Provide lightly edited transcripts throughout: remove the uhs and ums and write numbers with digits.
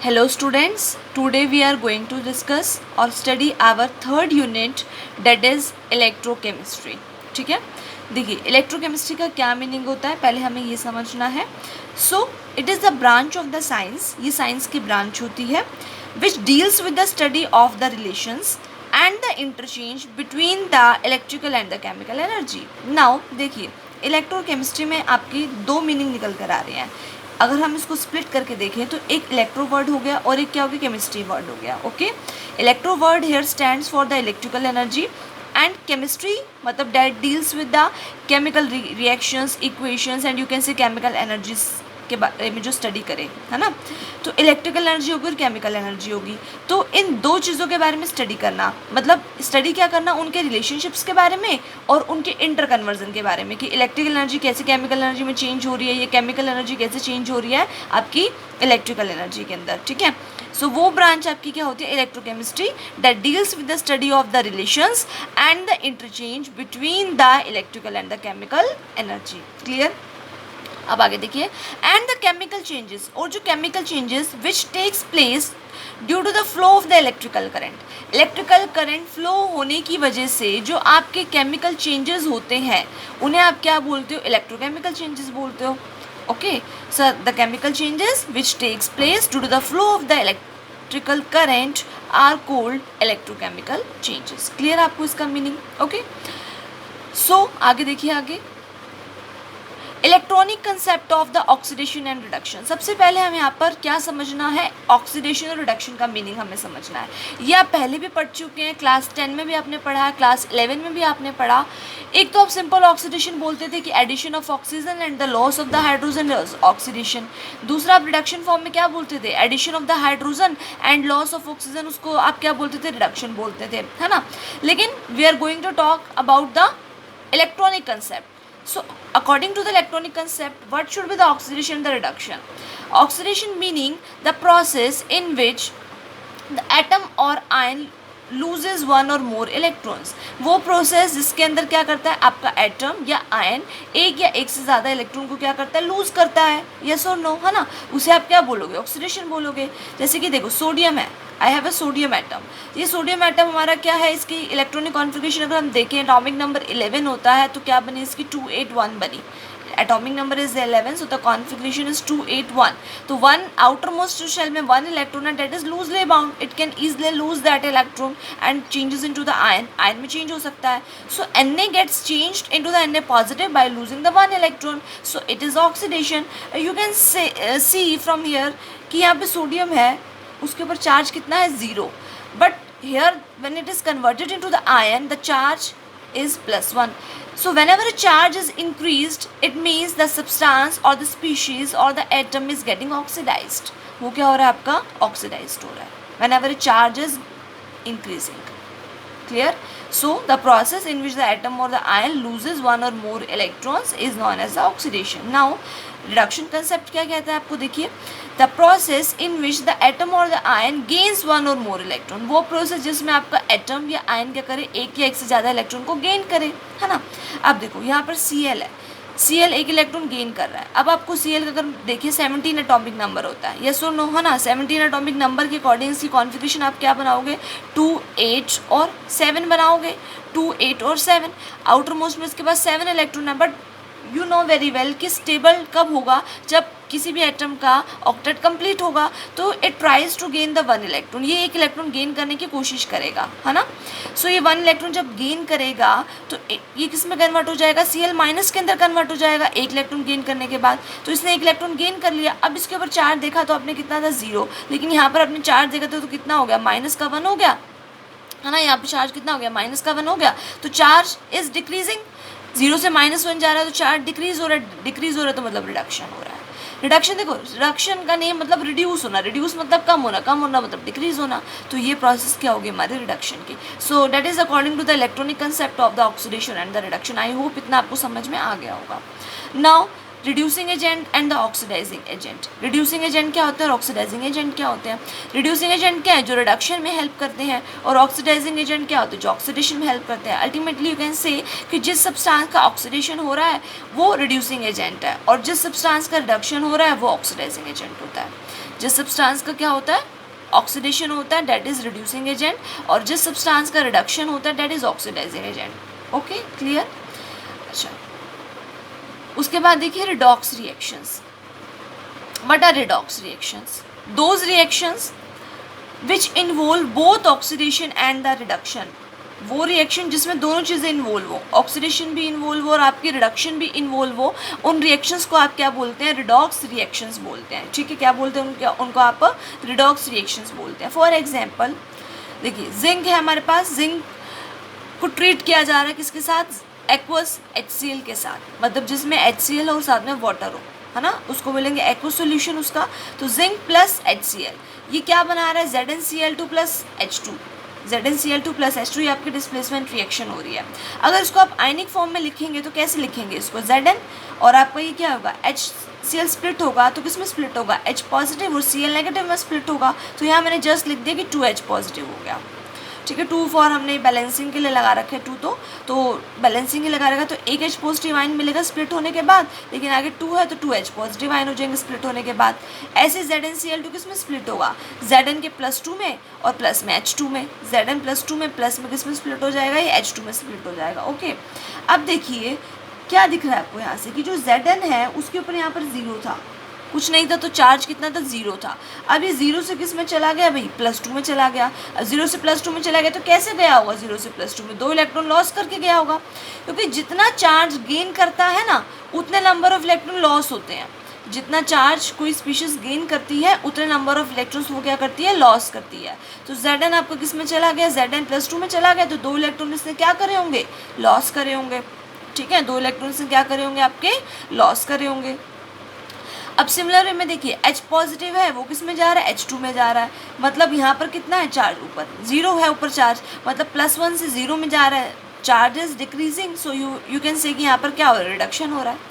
Hello students, today we are going to discuss or study our third unit that is electrochemistry. ठीक है, देखिए electrochemistry का क्या meaning होता है पहले हमें ये समझना है. सो it is the branch of the science, ये साइंस की ब्रांच होती है which deals with the study of the relations and the interchange between the electrical and the chemical energy. Now देखिए इलेक्ट्रोकेमिस्ट्री में आपकी दो मीनिंग निकल कर आ रहे हैं. अगर हम इसको स्प्लिट करके देखें तो एक इलेक्ट्रो वर्ड हो गया और एक क्या हो गया केमिस्ट्री वर्ड हो गया. Okay, electro word here stands for the electrical energy and chemistry मतलब that deals with the chemical reactions equations and you can say chemical energies के बारे में जो स्टडी करें, है ना. तो इलेक्ट्रिकल एनर्जी होगी और केमिकल एनर्जी होगी. तो इन दो चीज़ों के बारे में स्टडी करना मतलब स्टडी क्या करना, उनके रिलेशनशिप्स के बारे में और उनके इंटर कन्वर्जन के बारे में कि इलेक्ट्रिकल एनर्जी कैसे केमिकल एनर्जी में चेंज हो रही है, ये केमिकल एनर्जी कैसे चेंज हो रही है आपकी इलेक्ट्रिकल एनर्जी के अंदर. ठीक है, सो वो ब्रांच आपकी क्या होती है electrochemistry that deals with the study of the relations and the interchange between the electrical and the chemical energy. Clear. अब आगे देखिए एंड द केमिकल चेंजेस, और जो chemical changes which takes place due to the flow of the electrical current, electrical current flow होने की वजह से जो आपके केमिकल चेंजेस होते हैं उन्हें आप क्या बोलते हो, इलेक्ट्रोकेमिकल चेंजेस बोलते हो. Okay, sir the chemical changes which takes place due to the flow of the electrical current are called electrochemical changes. Clear आपको इसका मीनिंग. ओके, सो आगे देखिए आगे electronic concept of the oxidation and reduction. सबसे पहले हमें यहाँ पर क्या समझना है, ऑक्सीडेशन और रिडक्शन का मीनिंग हमें समझना है. ये आप पहले भी पढ़ चुके हैं, क्लास 10 में भी आपने पढ़ा है, क्लास 11 में भी आपने पढ़ा. एक तो आप सिंपल ऑक्सीडेशन बोलते थे कि addition of oxygen and the loss of the hydrogen oxidation. दूसरा आप रिडक्शन फॉर्म में क्या बोलते थे, addition of the hydrogen and loss of oxygen, उसको आप क्या बोलते थे, रिडक्शन बोलते थे, है ना. लेकिन we are going to talk about the electronic concept. So, according to the electronic concept, what should be the oxidation and the reduction? Oxidation meaning the process in which the atom or ion loses one or more electrons. वो process जिसके अंदर क्या करता है आपका atom या ion एक या एक से ज़्यादा इलेक्ट्रॉन को क्या करता है, लूज करता है. यस और नो, है ना. उसे आप क्या बोलोगे, ऑक्सीडेशन बोलोगे. जैसे कि देखो सोडियम है, I have a sodium atom. ये सोडियम एटम हमारा क्या है, इसकी इलेक्ट्रॉनिक कॉन्फ़िगरेशन अगर हम देखें एटॉमिक नंबर 11 होता है तो क्या बनी इसकी 281 बनी. Atomic number is 11 so the configuration is 281. तो वन आउटर मोस्ट शेल में वन इलेक्ट्रॉन है that is loosely bound, it can easily lose that electron and changes into the ion. Ion में चेंज हो सकता है. So Na gets changed into the Na positive by losing the one electron. So it is oxidation. You can see from here कि यहाँ पे sodium है, उसके ऊपर चार्ज कितना है, 0. But here when it is converted into the ion the charge is +1. So whenever a charge is increased it means the substance or the species or the atom is getting oxidized. वो क्या हो रहा है आपका, oxidized हो रहा है whenever a charge is increasing. Clear? So the process in which the atom or the ion loses one or more electrons is known as the oxidation. Now reduction concept क्या कहता है आपको, देखिए the process in which the atom और the ion gains one और more electron. वो process जिसमें आपका एटम या आयन क्या करे, एक या एक से ज़्यादा इलेक्ट्रॉन को गेन करे, है ना. अब देखो यहाँ पर Cl है, Cl एक इलेक्ट्रॉन गेन कर रहा है. अब आपको Cl का अगर देखिए 17 एटॉमिक नंबर होता है, यस और नो, है ना. 17 एटॉमिक नंबर के अकॉर्डिंग इसकी कॉन्फ़िगरेशन आप क्या बनाओगे, 2, 8 और 7 बनाओगे. 2, 8 और 7. आउटर मोस्ट में इसके पास 7 इलेक्ट्रॉन है. But you know very well कि स्टेबल कब होगा, जब किसी भी एटम का ऑक्टेट कंप्लीट होगा. तो it tries to gain the one electron, ये एक इलेक्ट्रॉन गेन करने की कोशिश करेगा, है ना. सो ये वन इलेक्ट्रॉन जब गेन करेगा तो ये किस में कन्वर्ट हो जाएगा, Cl माइनस के अंदर कन्वर्ट हो जाएगा एक इलेक्ट्रॉन गेन करने के बाद. तो इसने एक इलेक्ट्रॉन गेन कर लिया. अब इसके ऊपर चार्ज देखा तो आपने कितना था, 0. लेकिन यहाँ पर आपने चार्ज देखा तो कितना हो गया, -1 हो गया, है ना. यहाँ पर चार्ज कितना हो गया, -1 हो गया. तो चार्ज इज डिक्रीजिंग, 0 से -1 जा रहा है तो चार्ज डिक्रीज हो रहा है. डिक्रीज हो रहा है तो मतलब रिडक्शन हो रहा है. रिडक्शन देखो, रिडक्शन का नेम मतलब रिड्यूस होना, रिड्यूस मतलब कम होना, कम होना मतलब डिक्रीज होना. तो ये प्रोसेस क्या होगी हमारे रिडक्शन की. So that is according to the electronic concept of the oxidation and the reduction. I hope इतना आपको समझ में आ गया होगा. Now reducing agent and the oxidising agent. Reducing agent क्या होता है और ऑक्सीडाइजिंग एजेंट क्या होते हैं? रिड्यूसिंग एजेंट क्या है? जो रिडक्शन में हेल्प करते हैं, और ऑक्सीडाइजिंग एजेंट क्या होते हैं? जो ऑक्सीडेशन में हेल्प करते हैं। अल्टीमेटली यू कैन से कि जिस सब्सटेंस का ऑक्सीडेशन हो रहा है वो रिड्यूसिंग एजेंट है, और जिस सब्सटेंस का रिडक्शन हो रहा है वो ऑक्सीडाइजिंग एजेंट होता है। जिस सब्सटेंस का क्या होता है? ऑक्सीडेशन होता है, दैट इज़ रिड्यूसिंग एजेंट, और जिस सब्सटेंस का रिडक्शन होता है that is oxidising agent. Okay, clear? अच्छा, उसके बाद देखिए redox reactions. What are redox reactions? Those reactions which involve both oxidation and the reduction. वो रिएक्शन जिसमें दोनों चीज़ें इन्वॉल्व हो, ऑक्सीडेशन भी इन्वॉल्व हो और आपकी रिडक्शन भी इन्वॉल्व हो, उन रिएक्शंस को आप क्या बोलते हैं? रिडॉक्स रिएक्शंस बोलते हैं। ठीक है, क्या बोलते हैं उनको आप रिडॉक्स रिएक्शंस बोलते हैं। फॉर एग्जांपल देखिए, जिंक है हमारे पास, जिंक को ट्रीट किया जा रहा है किसके साथ? एक्वस HCl के साथ, मतलब जिसमें HCl और साथ में वाटर हो, है ना, उसको बोलेंगे एक्वस सॉल्यूशन उसका। तो जिंक प्लस HCl ये क्या बना रहा है? ZnCl2 plus H2। ZnCl2 plus H2 ये आपकी डिस्प्लेसमेंट रिएक्शन हो रही है। अगर इसको आप आयनिक फॉर्म में लिखेंगे तो कैसे लिखेंगे इसको? Zn, और आपका ये क्या होगा? HCl स्प्लिट होगा तो किस में स्प्लिट होगा? H पॉजिटिव और Cl नेगेटिव में स्प्लिट होगा। तो यहाँ मैंने जस्ट लिख दिया कि 2H पॉजिटिव हो गया। ठीक है, 2 फॉर हमने बैलेंसिंग के लिए लगा रखे 2, तो बैलेंसिंग के लगा रखा तो एक H पॉजिटिव आयन मिलेगा स्प्लिट होने के बाद, लेकिन आगे 2 है तो 2H पॉजिटिव आयन हो जाएंगे स्प्लिट होने के बाद। ऐसे ZnCl2 किस में स्प्लिट होगा? Zn के +2 में और प्लस में H2 में। Zn +2 में प्लस में किस में स्प्लिट हो जाएगा? ये H2 में स्प्लिट हो जाएगा। ओके, अब देखिए क्या दिख रहा है आपको यहाँ से कि जो Zn है उसके ऊपर यहाँ पर 0 था, कुछ नहीं था, तो चार्ज कितना था? 0 था। अब ये 0 से किस में चला गया भाई? +2 में चला गया। अब 0 से +2 में चला गया तो कैसे गया होगा? 0 से +2 में 2 इलेक्ट्रॉन लॉस करके गया होगा, क्योंकि जितना चार्ज गेन करता है ना उतने नंबर ऑफ इलेक्ट्रॉन लॉस होते हैं। जितना चार्ज कोई स्पीशीज गेन करती है उतने नंबर ऑफ इलेक्ट्रॉन्स वो क्या करती है? लॉस करती है। तो Zn आपका किस में चला गया? Zn +2 में चला गया, तो 2 इलेक्ट्रॉन इसने क्या करे होंगे? लॉस करे होंगे। ठीक है, 2 इलेक्ट्रॉन इसने क्या करे होंगे? आपके लॉस करे होंगे। अब सिमिलर वे में देखिए H पॉजिटिव है वो किस में जा रहा है? H2 में जा रहा है, मतलब यहाँ पर कितना है चार्ज? ऊपर 0 है, ऊपर चार्ज, मतलब +1 से 0 में जा रहा है, charge is decreasing. So you can से कि यहाँ पर क्या हो रहा है? रिडक्शन हो रहा है।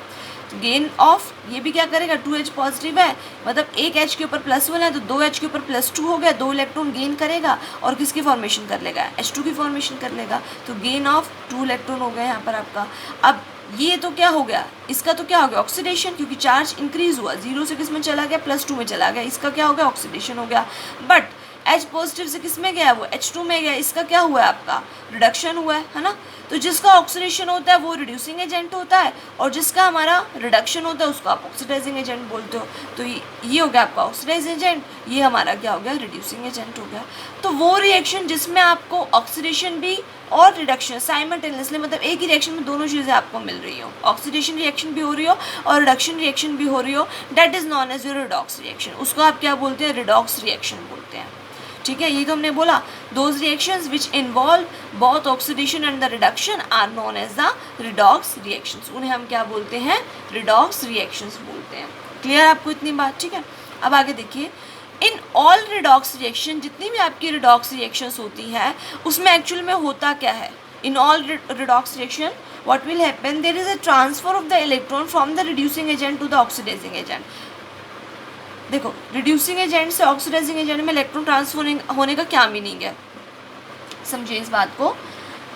गेन ऑफ ये भी क्या करेगा? 2H पॉजिटिव है, मतलब एक H के ऊपर +1 है तो 2H के ऊपर +2 हो गया, 2 इलेक्ट्रॉन गेन करेगा और किसकी फॉर्मेशन कर लेगा? H2 की फॉर्मेशन कर लेगा। तो गेन ऑफ 2 इलेक्ट्रॉन हो गया यहाँ पर आपका। अब ये तो क्या हो गया? इसका तो क्या हो गया? ऑक्सीडेशन, क्योंकि चार्ज इंक्रीज हुआ, 0 से किस में चला गया? +2 में चला गया, इसका क्या हो गया? ऑक्सीडेशन हो गया। बट H पॉजिटिव से किस में गया? वो H2 में गया, इसका क्या हुआ है? आपका रिडक्शन हुआ है ना। तो जिसका ऑक्सीडेशन होता है वो रिड्यूसिंग एजेंट होता है, और जिसका हमारा रिडक्शन होता है उसको आप ऑक्सीडाइजिंग एजेंट बोलते हो। तो ये हो गया आपका ऑक्सीडाइजिंग एजेंट, ये हमारा क्या हो गया? रिड्यूसिंग एजेंट हो गया। तो वो रिएक्शन जिसमें आपको ऑक्सीडेशन भी और रिडक्शन साइमल्टेनियसली, मतलब एक ही रिएक्शन में दोनों चीज़ें आपको मिल रही हो, ऑक्सीडेशन रिएक्शन भी हो रही हो और रिडक्शन रिएक्शन भी हो रही हो, that is known as your redox reaction. उसको आप क्या बोलते हैं? रिडॉक्स रिएक्शन बोलते हैं। ठीक है, ये तो हमने बोला those reactions which involve both oxidation and the reduction are known as the redox reactions. उन्हें हम क्या बोलते हैं? रिडॉक्स रिएक्शंस बोलते हैं। क्लियर आपको इतनी बात? ठीक है, अब आगे देखिए, इन ऑल रिडॉक्स रिएक्शन, जितनी भी आपकी रिडॉक्स रिएक्शंस होती है उसमें एक्चुअल में होता क्या है? In all redox reaction what will happen? There is a transfer of the electron from the reducing agent to the oxidizing agent. देखो, रिड्यूसिंग एजेंट से ऑक्सीडाइजिंग एजेंट में इलेक्ट्रॉन ट्रांसफर होने का क्या मीनिंग है? समझिए इस बात को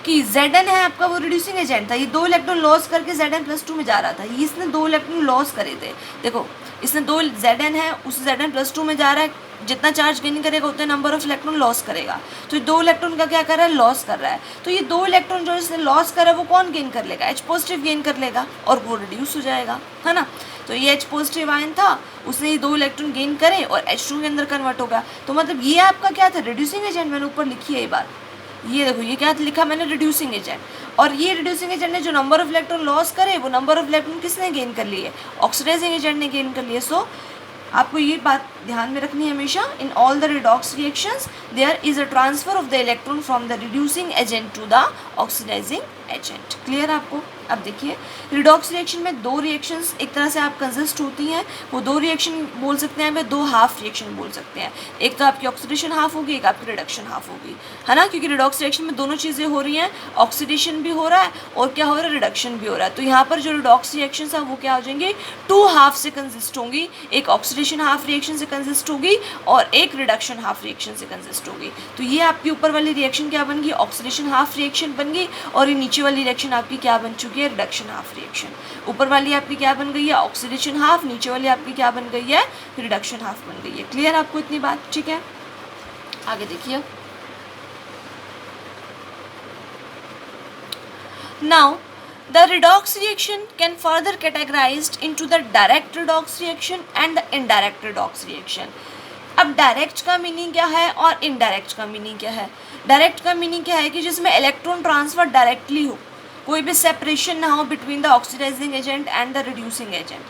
कि Zn है आपका, वो रिड्यूसिंग एजेंट था, ये 2 इलेक्ट्रॉन लॉस करके Zn +2 में जा रहा था, ये इसने 2 इलेक्ट्रॉन लॉस करे थे। देखो, इसने 2 Zn है, उस Zn +2 में जा रहा है, जितना चार्ज गेन करेगा उतने नंबर ऑफ इलेक्ट्रॉन लॉस करेगा। तो ये 2 इलेक्ट्रॉन का क्या कर रहा है? लॉस कर रहा है। तो ये 2 इलेक्ट्रॉन जो इसने लॉस करा है वो कौन गेन कर लेगा? H पॉजिटिव गेन कर लेगा और वो रिड्यूस हो जाएगा, है ना। तो ये H पॉजिटिव आयन था, उसने ये 2 इलेक्ट्रॉन गेन करे और H2 के अंदर कन्वर्ट होगा। तो मतलब ये आपका क्या था? Reducing agent. मैंने ऊपर लिखी है ये बात, ये देखो, ये क्या लिखा मैंने? Reducing agent. और ये रिड्यूसिंग एजेंट ने जो नंबर ऑफ इलेक्ट्रॉन लॉस करे वो नंबर ऑफ इलेक्ट्रॉन किसने गेन कर लिए? ऑक्सीडाइजिंग एजेंट ने गेन कर लिए। सो आपको ये बात ध्यान में रखनी है हमेशा, in all the redox reactions there is a transfer of the electron from the reducing agent to the oxidising agent. Clear आपको? अब देखिए रिडॉक्स रिएक्शन में दो रिएक्शंस एक तरह से आप कंसिस्ट होती हैं, वो दो रिएक्शन बोल सकते हैं, वे दो हाफ रिएक्शन बोल सकते हैं। एक तो आपकी ऑक्सीडेशन हाफ होगी, एक आपकी रिडक्शन हाफ होगी, है ना, क्योंकि रिडॉक्स रिएक्शन में दोनों चीज़ें हो रही हैं, ऑक्सीडेशन भी हो रहा है और क्या हो रहा है, रिडक्शन भी हो रहा है। तो यहाँ पर जो रिडॉक्स रिएक्शन है वो क्या हो जाएंगे, टू हाफ से कंसिस्ट होंगी, एक ऑक्सीडेशन हाफ रिएक्शन से कंसिस्ट होगी और एक रिडक्शन हाफ रिएक्शन से कंसिस्ट होगी। तो ये आपकी ऊपर वाली रिएक्शन क्या बन गई, ऑक्सीडेशन हाफ रिएक्शन बन गई, और ये नीचे वाली रिएक्शन आपकी क्या बन चुकी है, रिडक्शन हाफ रिएक्शन। ऊपर वाली आपकी क्या बन गई है, ऑक्सीडेशन हाफ, नीचे वाली आपकी क्या बन गई है, रिडक्शन हाफ बन गई है। क्लियर आपको इतनी बात, ठीक है। आगे देखिए, now the redox reaction can further categorized into the direct redox reaction and the indirect redox reaction। अब डायरेक्ट का मीनिंग क्या है और इनडायरेक्ट का मीनिंग क्या है। डायरेक्ट का मीनिंग क्या है कि जिसमें इलेक्ट्रॉन ट्रांसफर डायरेक्टली हो, कोई भी सेपरेशन ना हो between the oxidising agent and the reducing agent,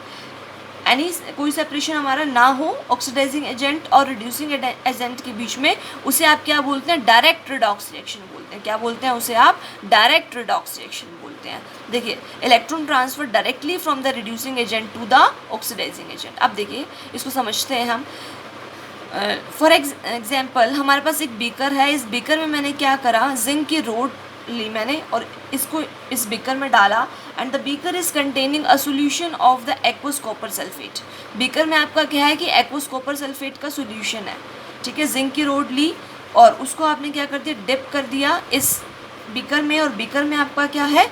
यानी कोई सेपरेशन हमारा ना हो ऑक्सीडाइजिंग एजेंट और रिड्यूसिंग एजेंट के बीच में, उसे आप क्या बोलते हैं, डायरेक्ट रिडॉक्स रिएक्शन बोलते हैं। क्या बोलते हैं उसे आप, डायरेक्ट रिडॉक्स रिएक्शन बोलते हैं। देखिए electron transfer directly from the reducing agent to the oxidising agent. अब देखिए इसको समझते हैं हम। फॉर एग्जाम्पल हमारे पास एक बीकर है, इस बीकर में मैंने क्या करा, जिंक की रोड ली मैंने और इसको इस बीकर में डाला, and the beaker is containing a solution of the aqueous copper sulphate. Beaker में आपका क्या है कि एक्वस कॉपर सल्फेट का सोल्यूशन है, ठीक है। जिंक की रोड ली और उसको आपने क्या कर दिया, डिप कर दिया इस बीकर में, और बीकर में आपका क्या है,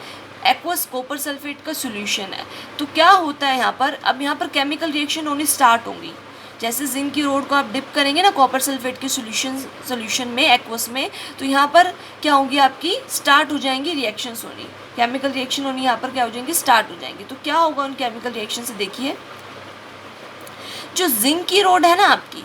एक्वस कॉपर सल्फेट का सोल्यूशन है। तो क्या होता है यहाँ पर, अब यहाँ पर केमिकल रिएक्शन होनी स्टार्ट होंगी। जैसे जिंक की रोड को आप डिप करेंगे ना कॉपर सल्फेट के सोल्यूशन में, एक्वस में, तो यहाँ पर क्या होंगी, आपकी स्टार्ट हो जाएंगी रिएक्शंस होनी, केमिकल रिएक्शन होनी, यहाँ पर क्या हो जाएंगी, स्टार्ट हो जाएंगी। तो क्या होगा उन केमिकल रिएक्शन से, देखिए जो जिंक की रोड है ना आपकी,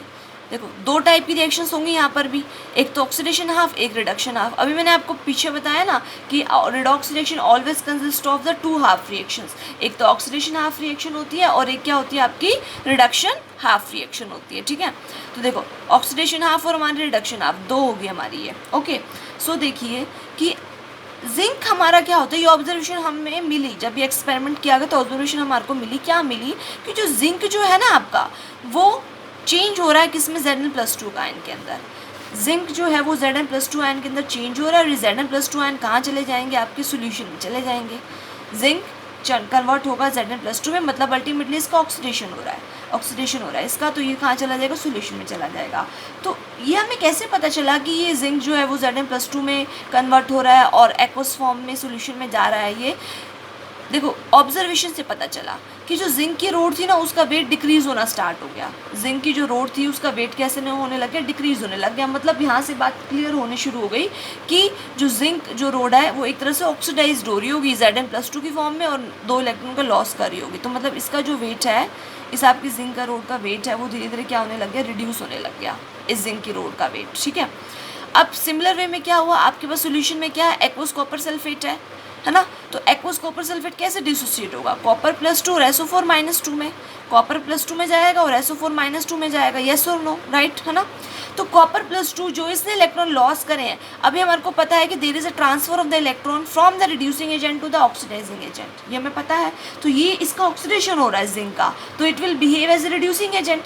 देखो दो टाइप की रिएक्शंस होंगी यहाँ पर भी, एक तो ऑक्सीडेशन हाफ, एक रिडक्शन हाफ। अभी मैंने आपको पीछे बताया ना कि redox reaction always consist of the two half reactions, एक तो ऑक्सीडेशन हाफ रिएक्शन होती है और एक क्या होती है आपकी, रिडक्शन हाफ रिएक्शन होती है, ठीक है। तो देखो ऑक्सीडेशन हाफ और हमारी रिडक्शन हाफ दो होगी हमारी ये, ओके। सो देखिए कि जिंक हमारा क्या होता है, ये ऑब्जर्वेशन हमें मिली, जब ये एक्सपेरिमेंट किया गया तो ऑब्जर्वेशन हमारे को मिली, क्या मिली कि जो जिंक जो है ना आपका, वो चेंज हो रहा है किसमें, Zn+2 आयन के अंदर। जिंक जो है वो Zn+2 आयन के अंदर चेंज हो रहा है, और ये Zn+2 आयन कहाँ चले जाएंगे, आपके सोल्यूशन में चले जाएंगे। जिंक कन्वर्ट होगा Zn+2 में, मतलब अल्टीमेटली इसका ऑक्सीडेशन हो रहा है, ऑक्सीडेशन हो रहा है इसका, तो ये कहाँ चला जाएगा, सोल्यूशन में चला जाएगा। तो ये हमें कैसे पता चला कि ये जिंक जो है वो Zn+2 में कन्वर्ट हो रहा है और एक्वस फॉर्म में सोल्यूशन में जा रहा है, ये देखो ऑब्जर्वेशन से पता चला कि जो जिंक की रोड थी ना उसका वेट डिक्रीज़ होना स्टार्ट हो गया। जिंक की जो रोड थी उसका वेट कैसे होने लग गया, डिक्रीज़ होने लग गया। मतलब यहाँ से बात क्लियर होने शुरू हो गई कि जो जिंक जो रोड है वो एक तरह से ऑक्सीडाइज्ड हो रही होगी Zn+2 की फॉर्म में और 2 इलेक्ट्रॉन का लॉस कर रही होगी। तो मतलब इसका जो वेट है, इस आपकी जिंक का रोड का वेट है, वो धीरे धीरे क्या होने लग गया, रिड्यूस होने लग गया इस जिंक की रोड का वेट, ठीक है। अब सिमिलर वे में क्या हुआ, आपके पास सोल्यूशन में क्या है, एक्वस कॉपर सल्फेट है ना। तो एक्वस कॉपर सल्फेट कैसे डिसोसिएट होगा, कॉपर +2 और SO4 -2 में, कॉपर +2 में जाएगा और SO4 -2 में जाएगा, येस और नो, राइट, है ना। तो कॉपर +2 जो इसने इलेक्ट्रॉन लॉस करे हैं, अभी हमारे को पता है कि there is a transfer of the electron from the reducing agent to the oxidising agent, ये हमें पता है। तो ये इसका ऑक्सीडेशन हो रहा है जिंक का, तो it will behave as a reducing agent.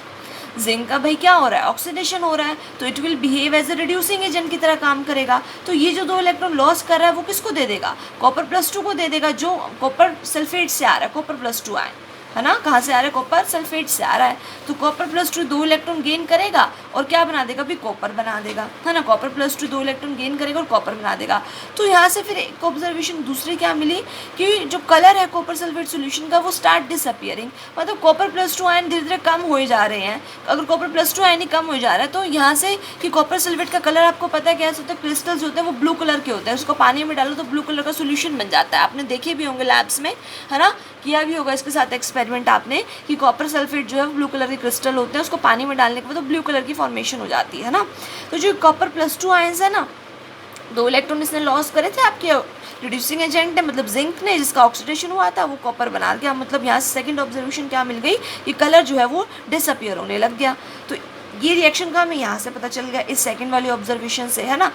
Zinc का भाई क्या हो रहा है, ऑक्सीडेशन हो रहा है, तो it will behave as a reducing agent की तरह काम करेगा। तो ये जो 2 इलेक्ट्रॉन लॉस कर रहा है वो किसको दे देगा, कॉपर +2 को दे देगा, जो कॉपर सल्फेट से आ रहा है, कॉपर +2 आयन, है ना, कहाँ से आ रहा है, कॉपर सल्फेट से आ रहा है। तो कॉपर +2 2 इलेक्ट्रॉन गेन करेगा और क्या बना देगा, भी कॉपर बना देगा, है ना। कॉपर +2 2 इलेक्ट्रॉन गेन करेगा और कॉपर बना देगा। तो यहाँ से फिर एक ऑब्जर्वेशन दूसरी क्या मिली कि जो कलर है कॉपर सल्फेट सोल्यूशन का वो स्टार्ट डिसअपियरिंग, मतलब कॉपर +2 आयन धीरे धीरे कम हो जा रहे हैं। अगर कॉपर +2 आयन ही कम हो जा रहा है तो यहाँ से कि कॉपर सल्फेट का कलर आपको पता है कैसे होता है, क्रिस्टल्स होते हैं वो ब्लू कलर के होते हैं, उसको पानी में डालो तो ब्लू कलर का सोल्यूशन बन जाता है। आपने देखे भी होंगे लैब्स में, है ना, किया भी होगा इसके साथ एक्सपेरिमेंट आपने कि कॉपर सल्फेट जो है वो ब्लू कलर के क्रिस्टल होते हैं, उसको पानी में डालने के बाद तो ब्लू कलर की फॉर्मेशन हो जाती है ना। तो जो कॉपर +2 आयंस है ना, 2 इलेक्ट्रॉन इसने लॉस करे थे आपके रिड्यूसिंग एजेंट है, मतलब जिंक ने, जिसका ऑक्सीडेशन हुआ था वो कॉपर बना गया। मतलब यहाँ से सेकंड ऑब्जर्वेशन क्या मिल गई, ये कलर जो है वो डिसअपियर होने लग गया। तो ये रिएक्शन का हमें यहाँ से पता चल गया इस सेकंड वाली ऑब्जर्वेशन से, है ना।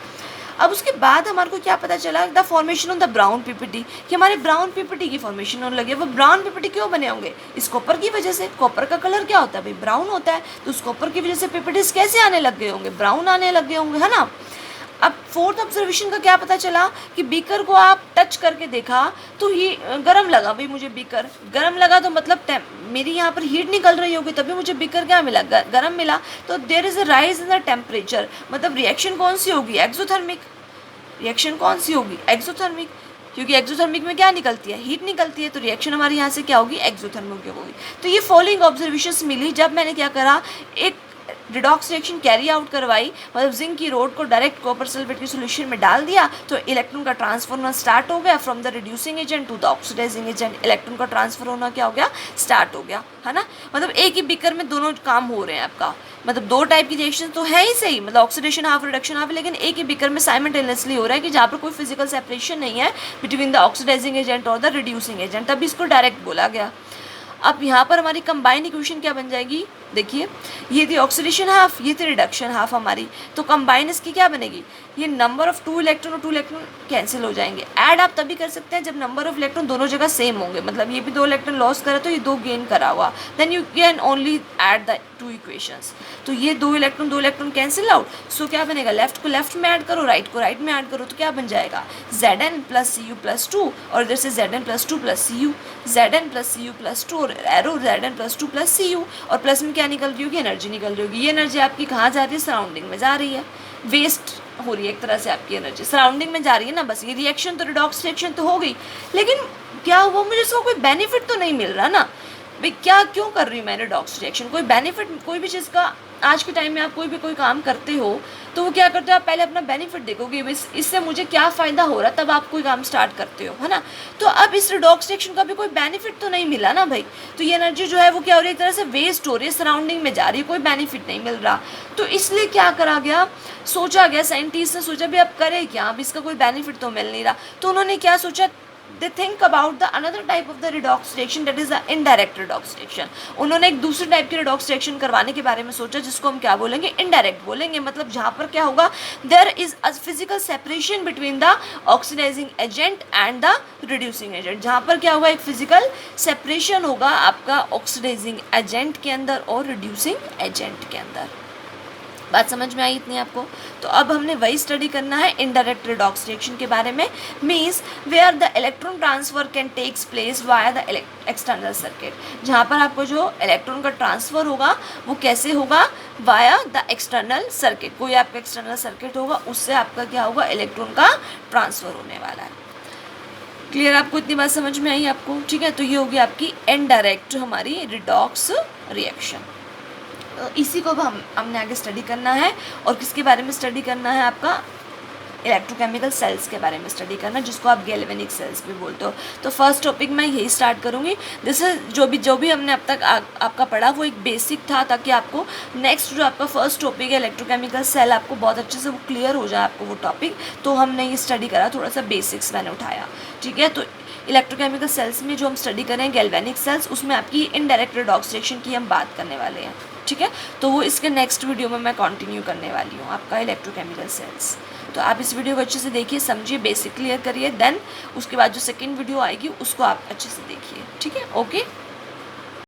अब उसके बाद हमारे को क्या पता चला, the formation of the brown PPT, कि हमारे ब्राउन पीपीटी की फॉर्मेशन होने लगी। वो ब्राउन पीपीटी क्यों बने होंगे? इस कॉपर की वजह से। कॉपर का कलर क्या होता है भाई? ब्राउन होता है। तो उस कॉपर की वजह से पीपीटीज कैसे आने लग गए होंगे? ब्राउन आने लग गए होंगे, है ना। अब फोर्थ ऑब्जर्वेशन का क्या पता चला कि बीकर को आप टच करके देखा तो ही गर्म लगा भाई मुझे। बीकर गर्म लगा तो मतलब मेरी यहाँ पर हीट निकल रही होगी, तभी मुझे बीकर क्या मिला? गर्म मिला। तो there is a rise in the temperature, मतलब रिएक्शन कौन सी होगी? एक्सोथर्मिक। रिएक्शन कौन सी होगी? एक्सोथर्मिक, क्योंकि एक्सोथर्मिक में क्या निकलती है? हीट निकलती है। तो रिएक्शन हमारे यहाँ से क्या होगी? एक्सोथर्मिक होगी। तो ये फॉलोइंग ऑब्जर्वेशंस मिली जब मैंने क्या करा, एक रिडॉक्स रिएक्शन कैरी आउट करवाई, मतलब जिंक की रोड को डायरेक्ट कॉपर सल्फेट की सॉल्यूशन में डाल दिया तो इलेक्ट्रॉन का ट्रांसफर होना स्टार्ट हो गया। From the reducing agent to the oxidising agent electron का ट्रांसफर होना क्या हो गया? स्टार्ट हो गया, है ना। मतलब एक ही बीकर में दोनों काम हो रहे हैं आपका, मतलब दो टाइप की रिएक्शन तो है ही सही, मतलब ऑक्सीडेशन हाफ रिडक्शन हाफ, लेकिन एक ही बीकर में साइमल्टेनियसली हो रहा है कि जहाँ पर कोई फिजिकल सेपरेशन नहीं है बिटवीन द ऑक्सीडाइजिंग एजेंट और द रिड्यूसिंग एजेंट, तभी इसको डायरेक्ट बोला गया। अब यहाँ पर हमारी कंबाइंड इक्वेशन क्या बन जाएगी? देखिए, ये थी ऑक्सीडेशन हाफ, ये थी रिडक्शन हाफ हमारी, तो कंबाइन इसकी क्या बनेगी? ये नंबर ऑफ 2 इलेक्ट्रॉन और 2 इलेक्ट्रॉन कैंसिल हो जाएंगे। ऐड आप तभी कर सकते हैं जब नंबर ऑफ इलेक्ट्रॉन दोनों जगह सेम होंगे, मतलब ये भी 2 इलेक्ट्रॉन लॉस करे तो ये 2 गेन करा हुआ, then you can only add the 2 equations. तो ये 2 इलेक्ट्रॉन कैंसिल आउट, सो क्या बनेगा? लेफ्ट को लेफ्ट में ऐड करो, राइट को राइट में ऐड करो, तो क्या बन जाएगा? Zn प्लस Cu प्लस 2, और इधर से Zn plus 2 plus Cu, Zn plus Cu plus 2 और arrow Zn plus 2 plus Cu, और प्लस में क्या निकल रही होगी? एनर्जी निकल रही होगी। ये एनर्जी आपकी कहाँ जा रही है? सराउंडिंग में जा रही है, वेस्ट हो रही है एक तरह से आपकी एनर्जी, सराउंडिंग में जा रही है ना। बस ये रिएक्शन तो रिडॉक्स रिएक्शन तो हो गई, लेकिन क्या हुआ? मुझे इसका कोई बेनिफिट तो नहीं मिल रहा ना भाई। क्या क्यों कर रही हूँ मैं रिडॉक्स रिएक्शन? कोई बेनिफिट, कोई भी चीज़ का आज के टाइम में आप कोई काम करते हो तो वो क्या करते हो? आप पहले अपना बेनिफिट देखोगे, इससे मुझे क्या फ़ायदा हो रहा है, तब आप कोई काम स्टार्ट करते हो, है ना। तो अब इस रिडॉक्स रिएक्शन का भी कोई बेनिफिट तो नहीं मिला ना भाई। तो ये एनर्जी जो है वो क्या हो रही है? एक तरह से वेस्ट हो रही है, सराउंडिंग में जा रही है, कोई बेनिफिट नहीं मिल रहा। तो इसलिए क्या करा गया? सोचा गया, साइंटिस्ट ने सोचा भी अब करें क्या, अब इसका कोई बेनिफिट तो मिल नहीं रहा। तो उन्होंने क्या सोचा? they think about the another type of the redox reaction, that is the indirect redox reaction। उन्होंने एक दूसरे टाइप की redox reaction करवाने के बारे में सोचा, जिसको हम क्या बोलेंगे? indirect बोलेंगे। मतलब जहाँ पर क्या होगा? there is a physical separation between the oxidizing agent and the reducing agent। जहाँ पर क्या होगा? एक physical separation होगा आपका oxidizing agent के अंदर और reducing agent के अंदर। बात समझ में आई इतनी आपको? तो अब हमने वही स्टडी करना है इनडायरेक्ट रिडॉक्स रिएक्शन के बारे में, means where the electron transfer can takes place via the external circuit. जहाँ पर आपको जो इलेक्ट्रॉन का ट्रांसफ़र होगा वो कैसे होगा? Via the external circuit. कोई आपका एक्सटर्नल सर्किट होगा, उससे आपका क्या होगा? इलेक्ट्रॉन का ट्रांसफ़र होने वाला है। क्लियर? आपको इतनी बात समझ में आई आपको? ठीक है, तो ये होगी आपकी इनडायरेक्ट हमारी रिडॉक्स रिएक्शन। इसी को हमने आगे स्टडी करना है, और किसके बारे में स्टडी करना है? आपका इलेक्ट्रोकेमिकल सेल्स के बारे में स्टडी करना, जिसको आप गैल्वेनिक सेल्स भी बोलते हो। तो फर्स्ट टॉपिक मैं यही स्टार्ट करूँगी। दिस इज जो भी हमने अब तक आपका पढ़ा वो एक बेसिक था, ताकि आपको नेक्स्ट जो आपका फर्स्ट टॉपिक है इलेक्ट्रोकेमिकल सेल, आपको बहुत अच्छे से वो क्लियर हो जाए आपको वो टॉपिक। तो हमने ये स्टडी करा, थोड़ा सा बेसिक्स मैंने उठाया, ठीक है। तो इलेक्ट्रोकेमिकल सेल्स में जो हम स्टडी करें गैल्वेनिक सेल्स, उसमें आपकी इनडायरेक्ट रिडॉक्स रिएक्शन की हम बात करने वाले हैं, ठीक है। तो वो इसके नेक्स्ट वीडियो में मैं कंटिन्यू करने वाली हूँ आपका इलेक्ट्रोकेमिकल सेल्स। तो आप इस वीडियो को अच्छे से देखिए, समझिए, बेसिक क्लियर करिए, देन उसके बाद जो सेकंड वीडियो आएगी उसको आप अच्छे से देखिए, ठीक है। ओके।